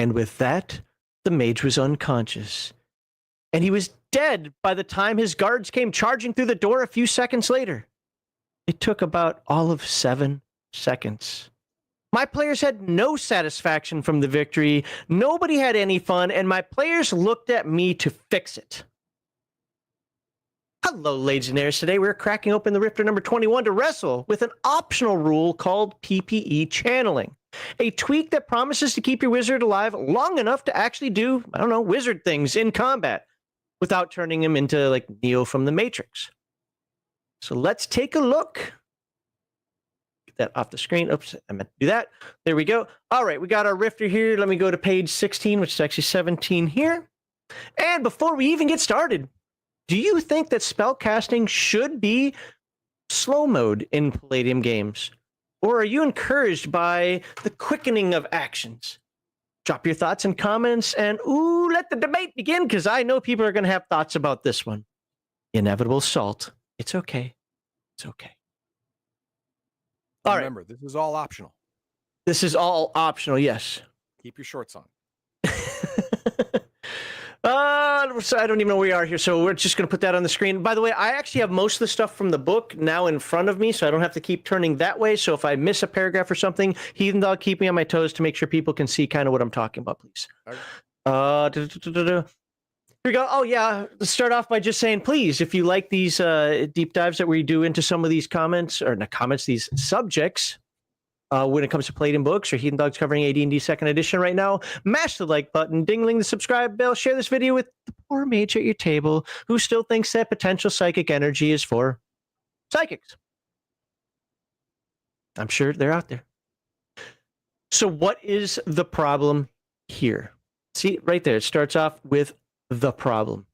And with that, the mage was unconscious. And he was dead by the time his guards came charging through the door a few seconds later. It took about all of 7 seconds. My players had no satisfaction from the victory. Nobody had any fun, and my players looked at me to fix it. Hello, Legionnaires. Today we're cracking open the Rifter number 21 to wrestle with an optional rule called P.P.E. channeling. A tweak that promises to keep your wizard alive long enough to actually do, wizard things in combat without turning him into like Neo from the Matrix. So let's take a look. Get that off the screen. Oops, I meant to do that. There we go. All right, we got our Rifter here. Let me go to page 16, which is actually 17 here. And before we even get started, do you think that spell casting should be slow mode in Palladium games? Or are you encouraged by the quickening of actions? Drop your thoughts and comments and let the debate begin, because I know people are going to have thoughts about this one. Inevitable salt. It's okay. It's okay. All Remember, this is all optional. This is all optional, yes. Keep your shorts on. So I don't even know where we are here, so we're just going to put that on the screen. By the way, I actually have most of the stuff from the book now in front of me, so I don't have to keep turning that way. So if I miss a paragraph or something, Heathen Dog, keep me on my toes to make sure people can see kind of what I'm talking about, please. Okay. Here we go. Oh, yeah. Let's start off by just saying, please, if you like these deep dives that we do into some of these comments, or not comments, these subjects, when it comes to Palladium books or Heathen Dogs covering AD&D 2nd edition right now, mash the like button, dingling the subscribe bell, share this video with the poor mage at your table who still thinks that potential psychic energy is for psychics. I'm sure they're out there. So what is the problem here? See, right there, it starts off with the problem.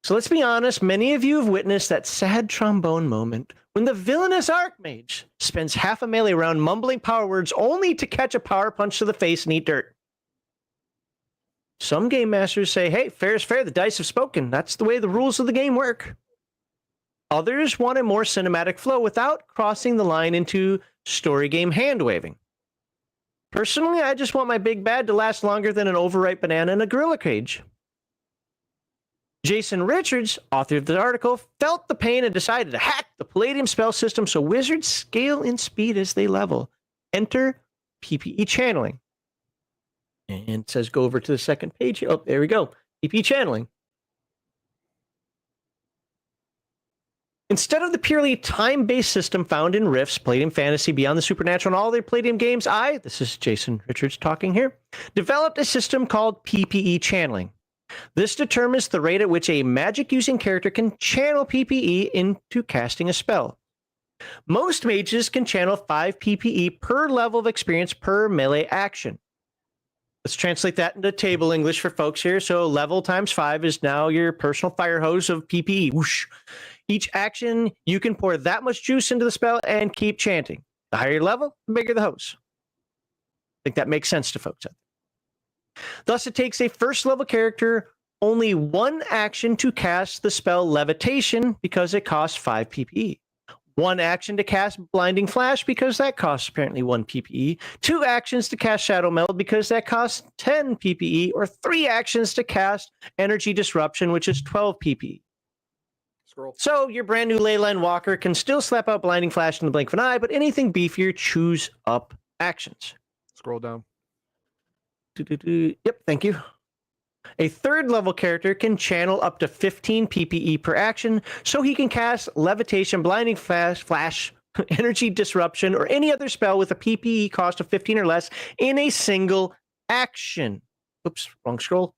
So let's be honest, many of you have witnessed that sad trombone moment when the villainous Archmage spends half a melee round mumbling power words only to catch a power punch to the face and eat dirt. Some game masters say, hey, fair is fair, the dice have spoken. That's the way the rules of the game work. Others want a more cinematic flow without crossing the line into story game hand-waving. Personally, I just want my big bad to last longer than an overripe banana in a gorilla cage. Jason Richards, author of the article, felt the pain and decided to hack the Palladium spell system so wizards scale in speed as they level. Enter P.P.E. channeling. And it says go over to the second page. Oh, there we go. P.P.E. channeling. Instead of the purely time-based system found in Rifts, Palladium Fantasy, Beyond the Supernatural, and all their Palladium games, this is Jason Richards talking here, developed a system called P.P.E. channeling. This determines the rate at which a magic-using character can channel P.P.E. into casting a spell. Most mages can channel 5 P.P.E. per level of experience per melee action. Let's translate that into table English for folks here. So level times 5 is now your personal fire hose of P.P.E. Whoosh. Each action, you can pour that much juice into the spell and keep chanting. The higher your level, the bigger the hose. I think that makes sense to folks out there. Thus, it takes a first-level character only 1 action to cast the spell Levitation because it costs 5 P.P.E. 1 action to cast Blinding Flash because that costs apparently 1 P.P.E. 2 actions to cast Shadow Meld because that costs 10 P.P.E. Or 3 actions to cast Energy Disruption, which is 12 P.P.E. Scroll. So your brand new Leyline Walker can still slap out Blinding Flash in the blink of an eye, but anything beefier, choose up actions. Scroll down. Yep, thank you. A 3rd level character can channel up to 15 P.P.E. per action, so he can cast Levitation, Blinding Flash, Energy Disruption, or any other spell with a P.P.E. cost of 15 or less in a single action. Oops, wrong scroll.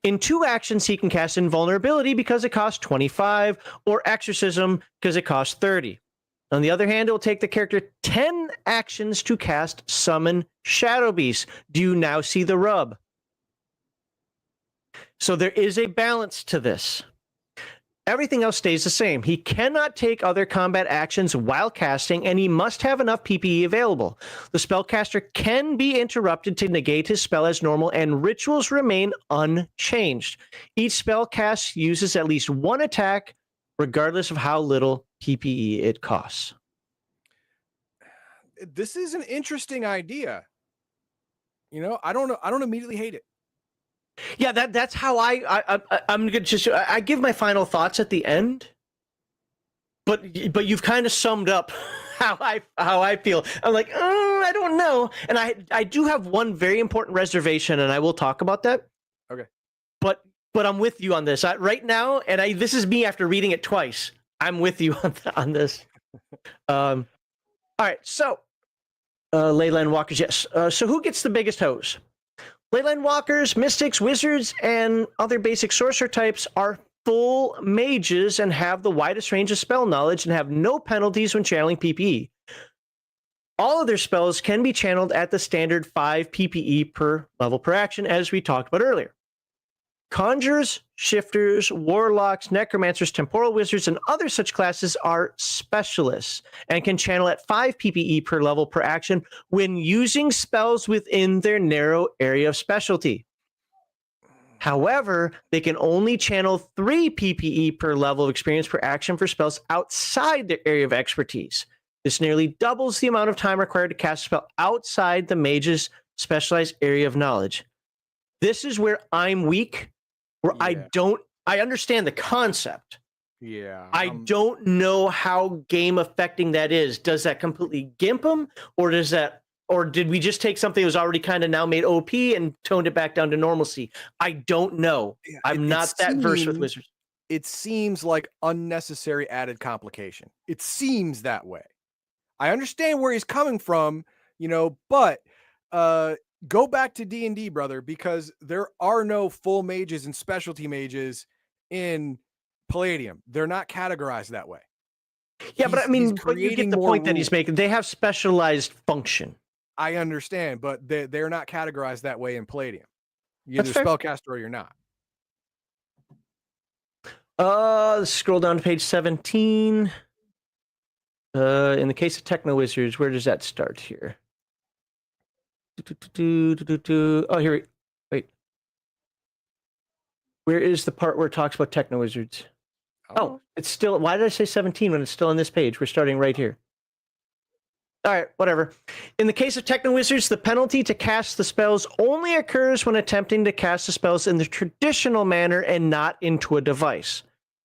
In 2 actions, he can cast Invulnerability because it costs 25, or Exorcism because it costs 30. On the other hand, it will take the character 10 actions to cast Summon Shadow Beast. Do you now see the rub? So there is a balance to this. Everything else stays the same. He cannot take other combat actions while casting, and he must have enough P.P.E. available. The spellcaster can be interrupted to negate his spell as normal, and rituals remain unchanged. Each spell cast uses at least 1 attack, regardless of how little P.P.E. it costs. This is an interesting idea. You know, I don't know. I don't immediately hate it. Yeah, that's how I'm gonna just I give my final thoughts at the end. But you've kind of summed up how I feel. I'm like, I don't know, and I do have one very important reservation, and I will talk about that. Okay. But I'm with you on this right now, and this is me after reading it twice. I'm with you on this. All right, so Leyline Walkers, yes. So who gets the biggest hose? Leyline Walkers, Mystics, Wizards, and other basic sorcerer types are full mages and have the widest range of spell knowledge and have no penalties when channeling P.P.E. All of their spells can be channeled at the standard 5 P.P.E. per level per action, as we talked about earlier. Conjurers, shifters, warlocks, necromancers, temporal wizards, and other such classes are specialists and can channel at 5 P.P.E. per level per action when using spells within their narrow area of specialty. However, they can only channel 3 P.P.E. per level of experience per action for spells outside their area of expertise. This nearly doubles the amount of time required to cast a spell outside the mage's specialized area of knowledge. This is where I'm weak, where I understand the concept. Yeah. I don't know how game affecting that is. Does that completely gimp them, or did we just take something that was already kind of now made OP and toned it back down to normalcy? I don't know. Yeah, I'm not that versed with Wizards. It seems like unnecessary added complication. It seems that way. I understand where he's coming from, but go back to D&D, brother, because there are no full mages and specialty mages in Palladium. They're not categorized that way. Yeah, but I mean, but you get the point that he's making. They have specialized function. I understand, but they're not categorized that way in Palladium. You're either spellcaster or you're not. Let's scroll down to page 17. In the case of TECHNO-WIZARDS, where does that start here? Oh, here. Wait. Where is the part where it talks about TECHNO-WIZARDS? Oh, it's still. Why did I say 17 when it's still on this page? We're starting right here. All right, whatever. In the case of TECHNO-WIZARDS, the penalty to cast the spells only occurs when attempting to cast the spells in the traditional manner and not into a device.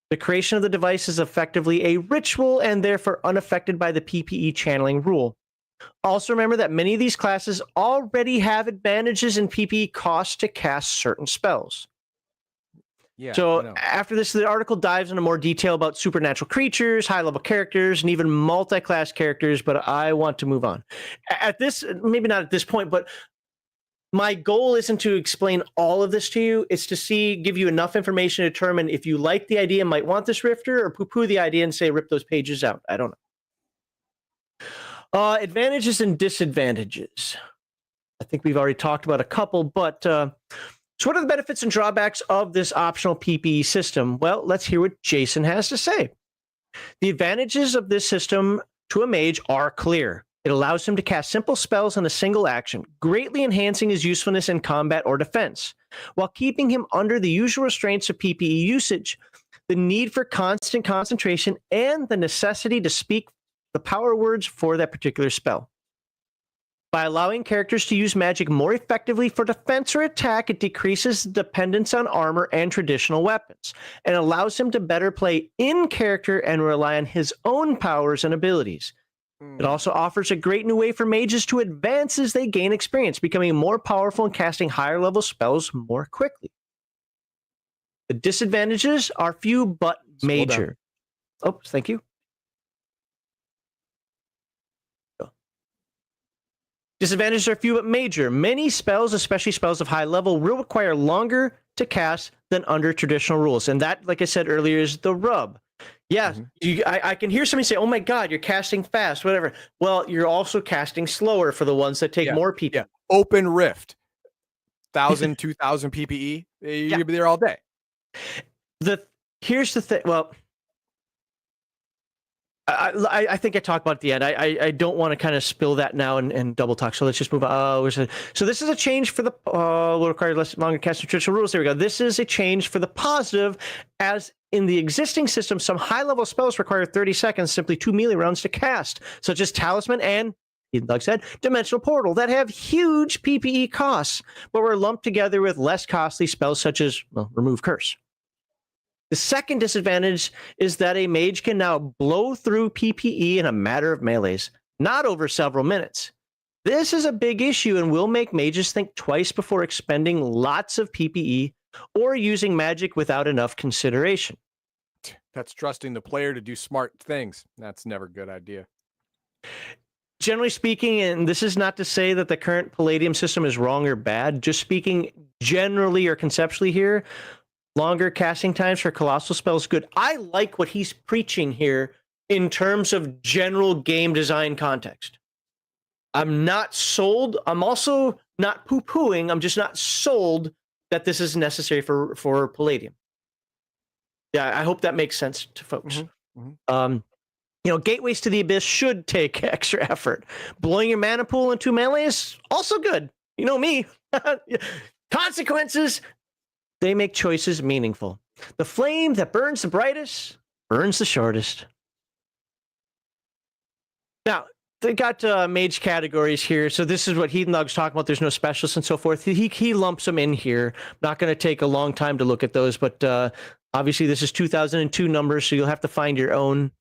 The creation of the device is effectively a ritual and therefore unaffected by the P.P.E. channeling rule. Also remember that many of these classes already have advantages in P.P.E. costs to cast certain spells. Yeah. So after this, the article dives into more detail about supernatural creatures, high-level characters, and even multi-class characters, but I want to move on. At this, maybe not at this point, but my goal isn't to explain all of this to you. It's to give you enough information to determine if you like the idea and might want this rifter, or poo-poo the idea and say, rip those pages out. I don't know. Advantages and disadvantages. I think we've already talked about a couple, but so what are the benefits and drawbacks of this optional P.P.E. system? Well, let's hear what Jason has to say. The advantages of this system to a mage are clear. It allows him to cast simple spells in a single action, greatly enhancing his usefulness in combat or defense, while keeping him under the usual restraints of P.P.E. usage, the need for constant concentration, and the necessity to speak the power words for that particular spell. By allowing characters to use magic more effectively for defense or attack, it decreases dependence on armor and traditional weapons, and allows him to better play in character and rely on his own powers and abilities. It also offers a great new way for mages to advance as they gain experience, becoming more powerful and casting higher level spells more quickly. The disadvantages are few but major. Oh, thank you. Disadvantages are few but major. Many spells, especially spells of high level, will require longer to cast than under traditional rules. And that, like I said earlier, is the rub. Yeah, I can hear somebody say, oh my God, you're casting fast, whatever. Well, you're also casting slower for the ones that take more PP. Yeah. Open Rift, 1,000, 2,000 PPE. You'll be there all day. Here's the thing. Well, I think I talked about it at the end. I don't want to kind of spill that now and double talk. So let's just move on. So this is a change for the will require longer casting traditional rules. There we go. This is a change for the positive, as in the existing system, some high-level spells require 30 seconds, simply 2 melee rounds to cast, such as Talisman and Doug said, Dimensional Portal that have huge PPE costs, but were lumped together with less costly spells such as, well, Remove Curse. The second disadvantage is that a mage can now blow through PPE in a matter of melees, not over several minutes. This is a big issue and will make mages think twice before expending lots of PPE or using magic without enough consideration. That's trusting the player to do smart things. That's never a good idea. Generally speaking, and this is not to say that the current Palladium system is wrong or bad, just speaking generally or conceptually here, longer casting times for colossal spells good. I like what he's preaching here in terms of general game design context. I'm not sold. I'm also not poo-pooing. I'm just not sold that this is necessary for Palladium. Yeah, I hope that makes sense to folks. Gateways to the Abyss should take extra effort. Blowing your mana pool into melee is also good. You know me. Consequences, they make choices meaningful. The flame that burns the brightest burns the shortest. Now, they got mage categories here. So this is what Heathen Dog's talking about. There's no specialists and so forth. He lumps them in here. I'm not going to take a long time to look at those, but obviously this is 2002 numbers, so you'll have to find your own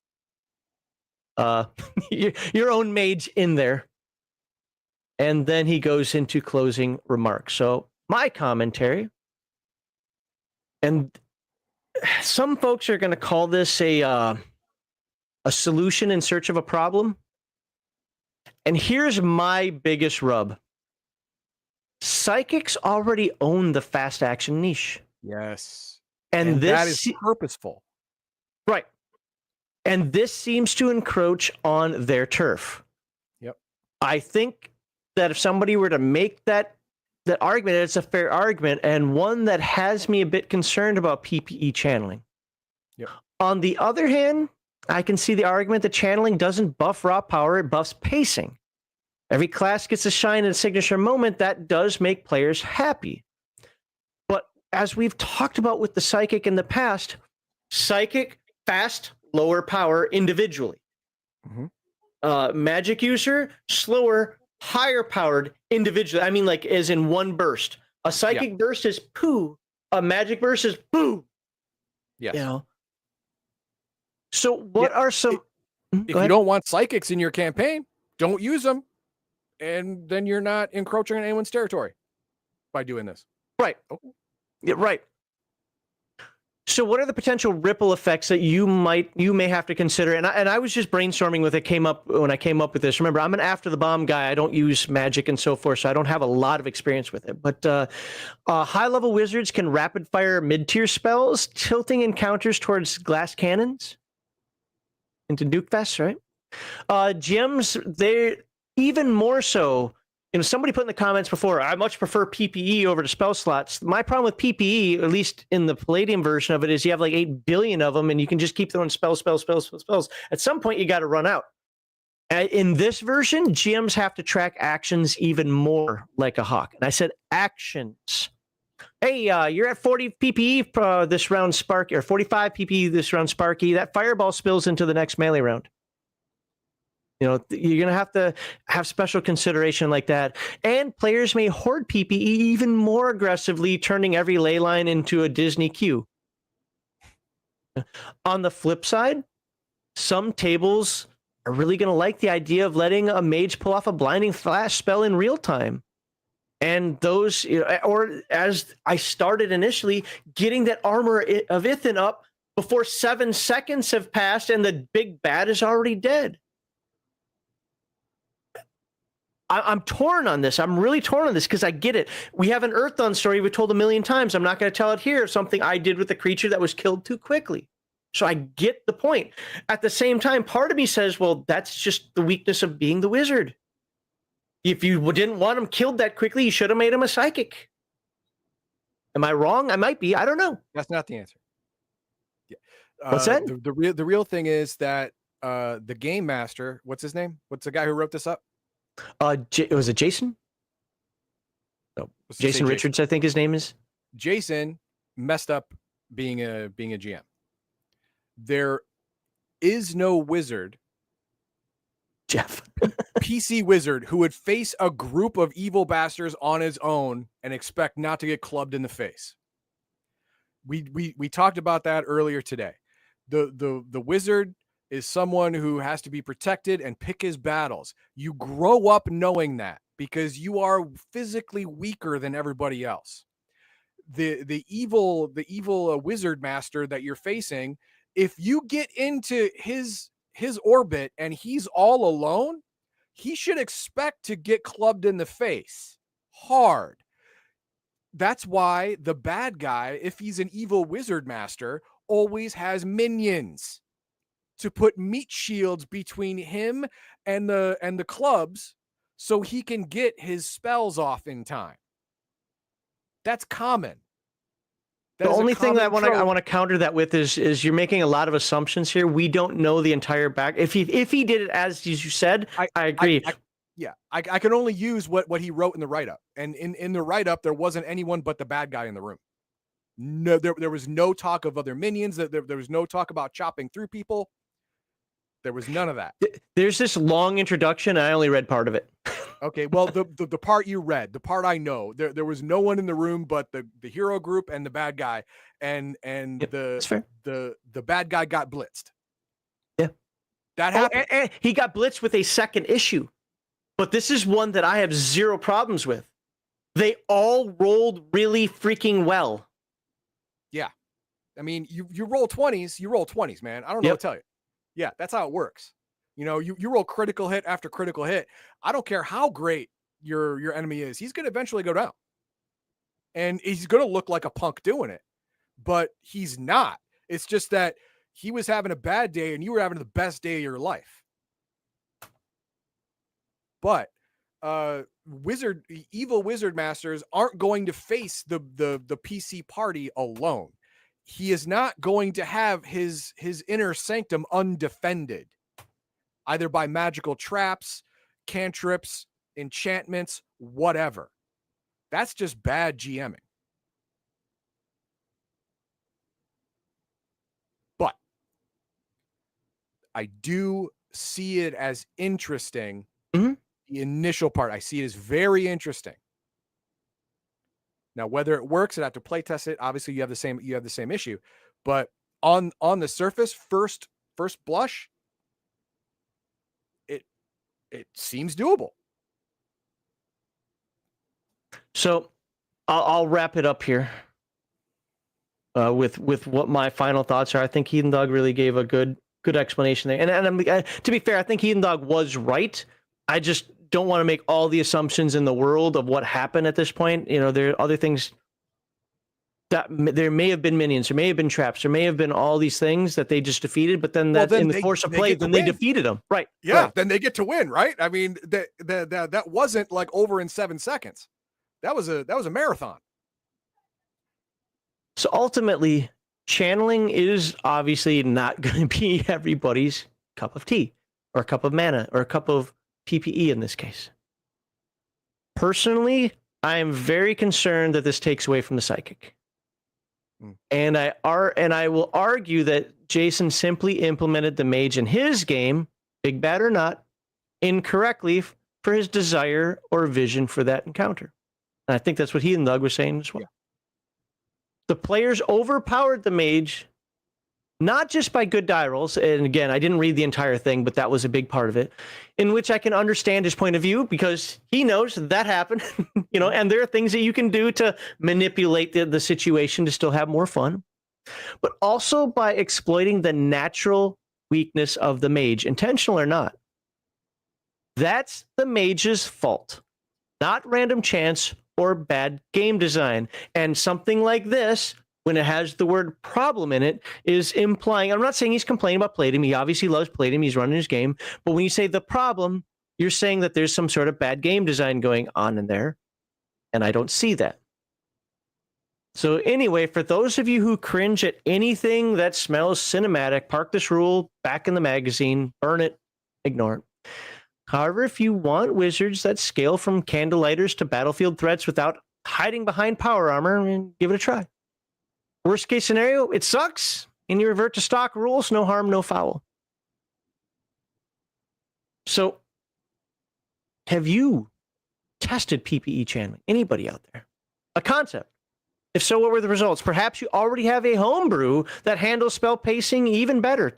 your own mage in there. And then he goes into closing remarks. So my commentary, and some folks are going to call this a solution in search of a problem. And here's my biggest rub. Psychics already own the fast action niche. Yes. And this that is purposeful. Right. And this seems to encroach on their turf. Yep. I think that if somebody were to make that argument, it's a fair argument, and one that has me a bit concerned about PPE channeling. Yep. On the other hand, I can see the argument that channeling doesn't buff raw power, it buffs pacing. Every class gets a shine in a signature moment that does make players happy. But as we've talked about with the Psychic in the past, Psychic, fast, lower power individually. Magic user, slower, higher powered individually. I mean, like as in one burst. A Psychic burst is poo. A Magic burst is poo. Yes. You know? So what are some... If you don't want Psychics in your campaign, don't use them. And then you're not encroaching on anyone's territory by doing this. Right. Yeah, right. So what are the potential ripple effects that you may have to consider? And I was just brainstorming with it when I came up with this. Remember, I'm an after the bomb guy. I don't use magic and so forth, so I don't have a lot of experience with it. But high-level wizards can rapid-fire mid-tier spells, tilting encounters towards glass cannons into Nuke Fest, right? Gems, they're even more so. Somebody put in the comments before, I much prefer PPE over to spell slots. My problem with PPE, at least in the Palladium version of it, is you have like 8 billion of them and you can just keep throwing spells. At some point, you got to run out. In this version, GMs have to track actions even more like a hawk. And I said actions. Hey, you're at 40 PPE this round, Sparky, or 45 PPE this round, Sparky. That fireball spills into the next melee round. You're going to have special consideration like that. And players may hoard PPE even more aggressively, turning every ley line into a Disney queue. On the flip side, some tables are really going to like the idea of letting a mage pull off a blinding flash spell in real time. And those, or as I started initially, getting that armor of Ithan up before 7 seconds have passed and the big bad is already dead. I'm torn on this. I'm really torn on this because I get it. We have an Earthdawn story we've told a million times. I'm not going to tell it here. Something I did with a creature that was killed too quickly. So I get the point. At the same time, part of me says, well, that's just the weakness of being the wizard. If you didn't want him killed that quickly, you should have made him a psychic. Am I wrong? I might be. I don't know. That's not the answer. Yeah. What's that? The real thing is that the game master, what's his name? What's the guy who wrote this up? Was it Jason? No, Jason Richards, I think his name is. Jason messed up being a GM. There is no wizard Jeff. PC wizard who would face a group of evil bastards on his own and expect not to get clubbed in the face. We talked about that earlier today. The wizard is someone who has to be protected and pick his battles. You grow up knowing that because you are physically weaker than everybody else. The evil wizard master that you're facing, if you get into his orbit and he's all alone, he should expect to get clubbed in the face hard. That's why the bad guy, if he's an evil wizard master, always has minions to put meat shields between him and the clubs so he can get his spells off in time. That's common. The only thing that I want to counter that with is you're making a lot of assumptions here. We don't know the entire back. If he did it as you said, I agree. I can only use what he wrote in the write-up. And in the write-up, there wasn't anyone but the bad guy in the room. No, there was no talk of other minions. There was no talk about chopping through people. There was none of that. There's this long introduction. I only read part of it. Okay, well, the part you read, the part I know, there was no one in the room but the hero group and the bad guy, and Yep, that's fair. the bad guy got blitzed. Yeah, that happened. And he got blitzed with a second issue, but this is one that I have zero problems with. They all rolled really freaking well. Yeah, I mean, you roll 20s, you roll 20s, man. I don't know what to tell you. Yeah, that's how it works. You know, you roll critical hit after critical hit. I don't care how great your enemy is. He's going to eventually go down. And he's going to look like a punk doing it. But he's not. It's just that he was having a bad day and you were having the best day of your life. But evil wizard masters aren't going to face the PC party alone. He is not going to have his inner sanctum undefended, either by magical traps, cantrips, enchantments, whatever. That's just bad GMing. But I do see it as interesting. Mm-hmm. The initial part, I see it as very interesting. Now, whether it works, I'd have to play test it. Obviously, you have the same issue. But on the surface, first blush, it seems doable. So I'll wrap it up here with what my final thoughts are. I think Heathen Dog really gave a good explanation there. And to be fair, I think Heathen Dog was right. I just don't want to make all the assumptions in the world of what happened at this point. You know, there are other things that there may have been minions, there may have been traps, there may have been all these things that they just defeated, but then in the course of play, then they defeated them. Right. Yeah. Right. Then they get to win. Right. I mean, that wasn't like over in 7 seconds. That was a marathon. So ultimately, channeling is obviously not going to be everybody's cup of tea or a cup of mana or a cup of P.P.E. in this case. Personally, I am very concerned that this takes away from the psychic. And I will argue that Jason simply implemented the mage in his game, big bad or not, incorrectly for his desire or vision for that encounter. And I think that's what Heathen Dog was saying as well. Yeah. The players overpowered the mage, not just by good die rolls, and again, I didn't read the entire thing, but that was a big part of it, in which I can understand his point of view because he knows that happened, and there are things that you can do to manipulate the situation to still have more fun, but also by exploiting the natural weakness of the mage, intentional or not. That's the mage's fault, not random chance or bad game design. And something like this, when it has the word problem in it, is implying, I'm not saying he's complaining about Palladium. He obviously loves Palladium. He's running his game. But when you say the problem, you're saying that there's some sort of bad game design going on in there. And I don't see that. So anyway, for those of you who cringe at anything that smells cinematic, park this rule back in the magazine, burn it, ignore it. However, if you want wizards that scale from candlelighters to battlefield threats without hiding behind power armor, give it a try. Worst case scenario, it sucks, and you revert to stock rules, no harm, no foul. So Have you tested PPE channeling? Anybody out there? A concept? If so, what were the results? Perhaps you already have a homebrew that handles spell pacing even better.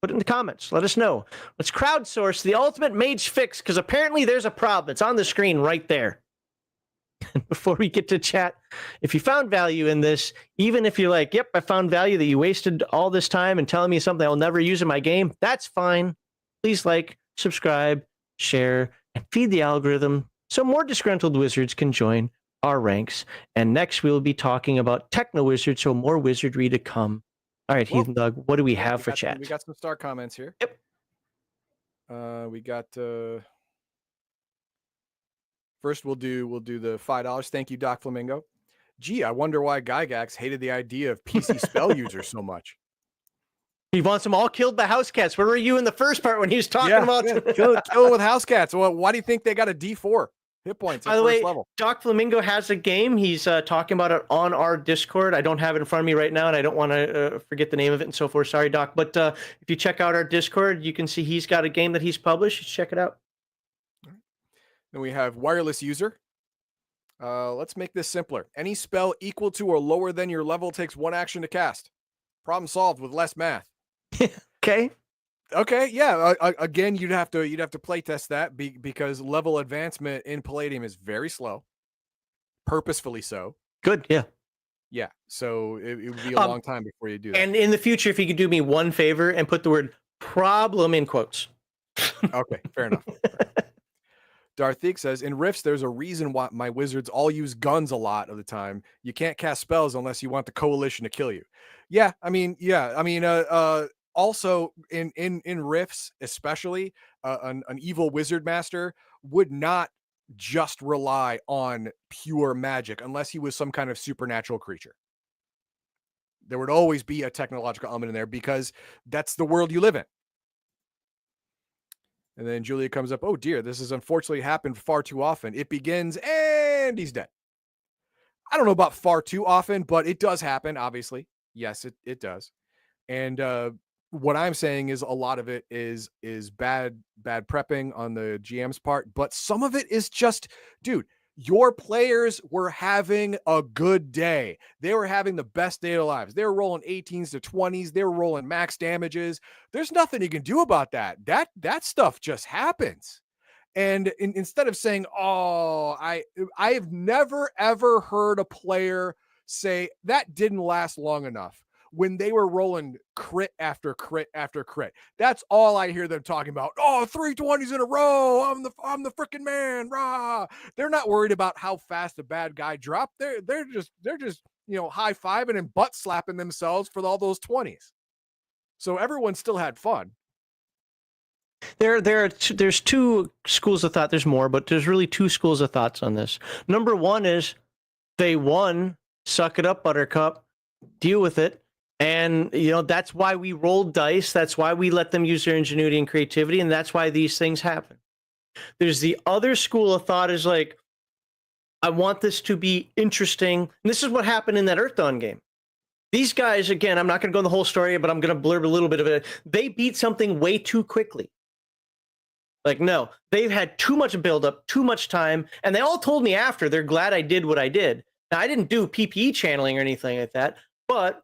Put it in the comments. Let us know. Let's crowdsource the ultimate mage fix, because apparently there's a problem. It's on the screen right there. And before we get to chat, if you found value in this, even if you're like, yep, I found value that you wasted all this time and telling me something I'll never use in my game, that's fine. Please like, subscribe, share, and feed the algorithm so more disgruntled wizards can join our ranks. And next we'll be talking about Techno-Wizards, so more wizardry to come. All right, Heathen Dog, what do we have for chat? We got some star comments here. Yep. We got first we'll do the $5. Thank you, Doc Flamingo. Gee, I wonder why Gygax hated the idea of PC spell users so much. He wants them all killed by house cats. Where were you in the first part when he was talking about kill with house cats? Well, why do you think they got a D4 hit points? By the way, level? Doc Flamingo has a game. He's talking about it on our Discord. I don't have it in front of me right now, and I don't want to forget the name of it and so forth. Sorry, Doc. But if you check out our Discord, you can see he's got a game that he's published. Just check it out. Then we have wireless user. Let's make this simpler. Any spell equal to or lower than your level takes 1 action to cast. Problem solved with less math. Okay. Okay, yeah. Again, you'd have to play test that because level advancement in Palladium is very slow, purposefully so. Good, yeah. Yeah, so it would be a long time before you do that. And in the future, if you could do me one favor and put the word problem in quotes. Okay, fair enough. Darthik says, in Rifts, there's a reason why my wizards all use guns a lot of the time. You can't cast spells unless you want the coalition to kill you. Yeah, I mean, also in Rifts, especially an evil wizard master would not just rely on pure magic unless he was some kind of supernatural creature. There would always be a technological element in there because that's the world you live in. And then Julia comes up, oh dear, this has unfortunately happened far too often. It begins and he's dead. I don't know about far too often, but it does happen, obviously. Yes, it does. And what I'm saying is a lot of it is bad prepping on the GM's part, but some of it is just, dude, your players were having a good day. They were having the best day of their lives. They were rolling 18s to 20s. They were rolling max damages. There's nothing you can do about that. That stuff just happens. And instead of saying, oh, I have never, ever heard a player say that didn't last long enough when they were rolling crit after crit after crit. That's all I hear them talking about. Oh, 320s in a row. I'm the freaking man. Rah. They're not worried about how fast a bad guy dropped. They're just high-fiving and butt slapping themselves for all those 20s. So everyone still had fun. There's two schools of thought. There's more, but there's really two schools of thoughts on this. Number one is they won. Suck it up, Buttercup. Deal with it. And, that's why we rolled dice. That's why we let them use their ingenuity and creativity. And that's why these things happen. There's the other school of thought is like, I want this to be interesting. And this is what happened in that Earth Dawn game. These guys, again, I'm not going to go in the whole story, but I'm going to blurb a little bit of it. They beat something way too quickly. Like, no, they've had too much buildup, too much time. And they all told me after they're glad I did what I did. Now, I didn't do PPE channeling or anything like that, but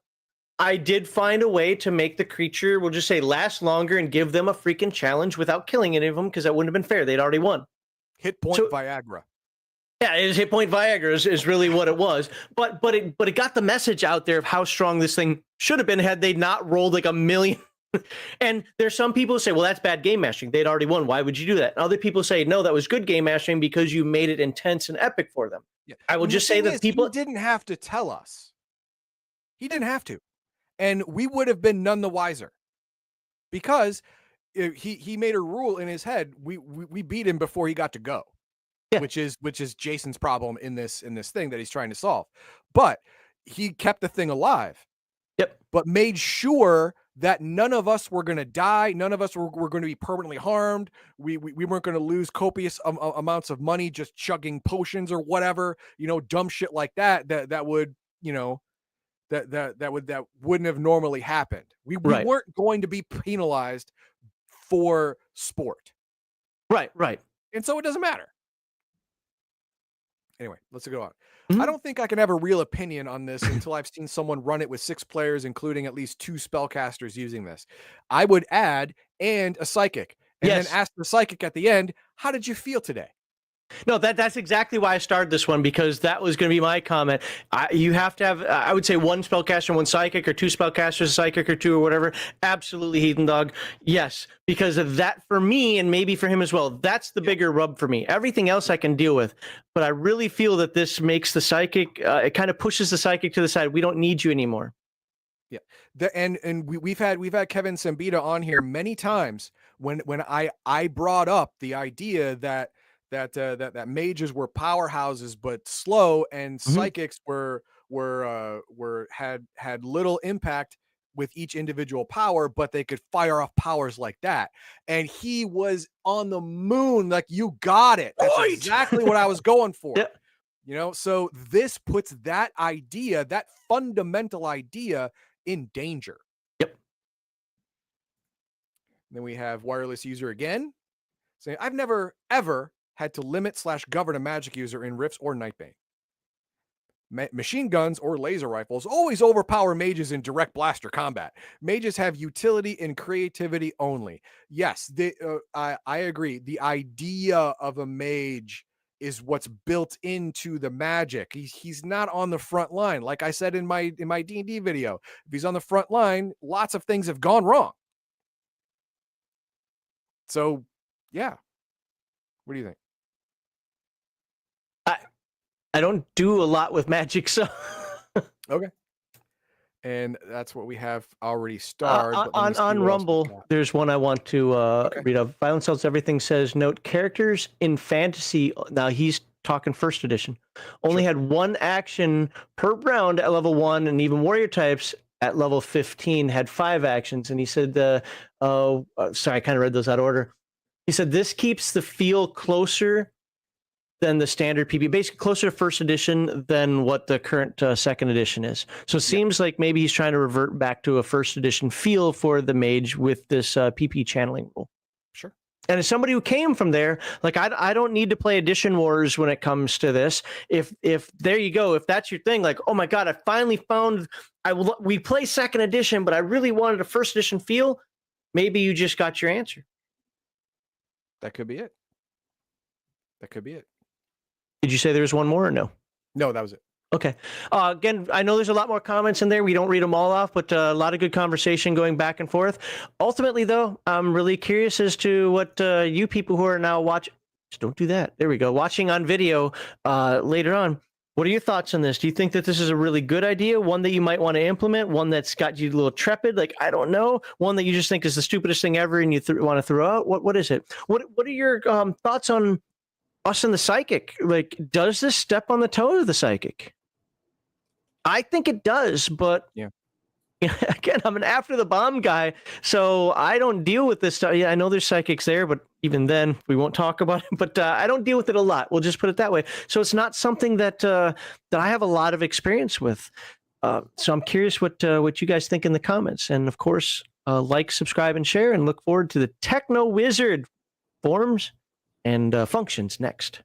I did find a way to make the creature, we'll just say, last longer and give them a freaking challenge without killing any of them, because that wouldn't have been fair. They'd already won. Hit point Viagra. Yeah, it was hit point Viagra is really what it was. But it got the message out there of how strong this thing should have been had they not rolled like a million. And there's some people who say, well, that's bad game mastering. They'd already won. Why would you do that? And other people say, no, that was good game mastering because you made it intense and epic for them. Yeah. I will just say that people he didn't have to tell us. He didn't have to. And we would have been none the wiser because he made a rule in his head. We beat him before he got to go, yeah. which is Jason's problem in this thing that he's trying to solve. But he kept the thing alive. Yep. But made sure that none of us were going to die. None of us were going to be permanently harmed. We weren't going to lose copious amounts of money just chugging potions or whatever, dumb shit like that would, that wouldn't have normally happened. We weren't going to be penalized for sport. Right. And so it doesn't matter. Anyway, let's go on. Mhm. I don't think I can have a real opinion on this until I've seen someone run it with 6 players, including at least 2 spellcasters using this. I would add and a psychic, and then Yes. ask the psychic at the end, "How did you feel today?" No, that's exactly why I started this one, because that was going to be my comment. You have to have, I would say, 1 spellcaster, 1 psychic, or 2 spellcasters, a psychic, or 2, or whatever. Absolutely, Heathen Dog. Yes, because of that for me, and maybe for him as well. That's the bigger rub for me. Everything else I can deal with, but I really feel that this makes the psychic. It kind of pushes the psychic to the side. We don't need you anymore. Yeah, we've had Kevin Sambita on here many times when I brought up the idea that mages were powerhouses but slow, and psychics had little impact with each individual power, but they could fire off powers like that. And he was on the moon, like, you got it. That's Right. exactly what I was going for. Yep. You know, so this puts that idea, that fundamental idea, in danger. Yep. Then we have wireless user again saying, "I've never ever had to limit / govern a magic user in Rifts or Nightbane. Machine guns or laser rifles always overpower mages in direct blaster combat. Mages have utility and creativity only." Yes, I agree. The idea of a mage is what's built into the magic. He's not on the front line. Like I said in my D&D video, if he's on the front line, lots of things have gone wrong. So, yeah. What do you think? I don't do a lot with magic, so Okay. And that's what we have already starred. but let me see on what else we Rumble, got. there's one I want to read up. Violence Sells Everything says, note, characters in fantasy, now he's talking first edition, only had 1 action per round at level 1, and even warrior types at level 15 had 5 actions. And he said, sorry, I kind of read those out of order. He said, this keeps the feel closer than the standard P.P.E, basically closer to first edition than what the current second edition is. So it seems like maybe he's trying to revert back to a first edition feel for the mage with this P.P.E channeling rule. Sure. And as somebody who came from there, like, I don't need to play Edition Wars when it comes to this. If there you go, if that's your thing, like, oh my God, I finally found, we play second edition, but I really wanted a first edition feel. Maybe you just got your answer. That could be it. That could be it. Did you say there was one more or no? No, that was it. Okay. Again, I know there's a lot more comments in there. We don't read them all off, but a lot of good conversation going back and forth. Ultimately, though, I'm really curious as to what you people who are now watching, just don't do that. There we go. Watching on video later on. What are your thoughts on this? Do you think that this is a really good idea? One that you might want to implement? One that's got you a little trepid? Like, I don't know. One that you just think is the stupidest thing ever and you want to throw out? What is it? What are your thoughts on us and the psychic? Like, does this step on the toe of the psychic? I think it does, but yeah, again, I'm an after the bomb guy, so I don't deal with this stuff. Yeah, I know there's psychics there, but even then, we won't talk about it. But I don't deal with it a lot. We'll just put it that way. So it's not something that I have a lot of experience with. So I'm curious what you guys think in the comments, and of course, like, subscribe, and share. And look forward to the Techno Wizard forums and functions next.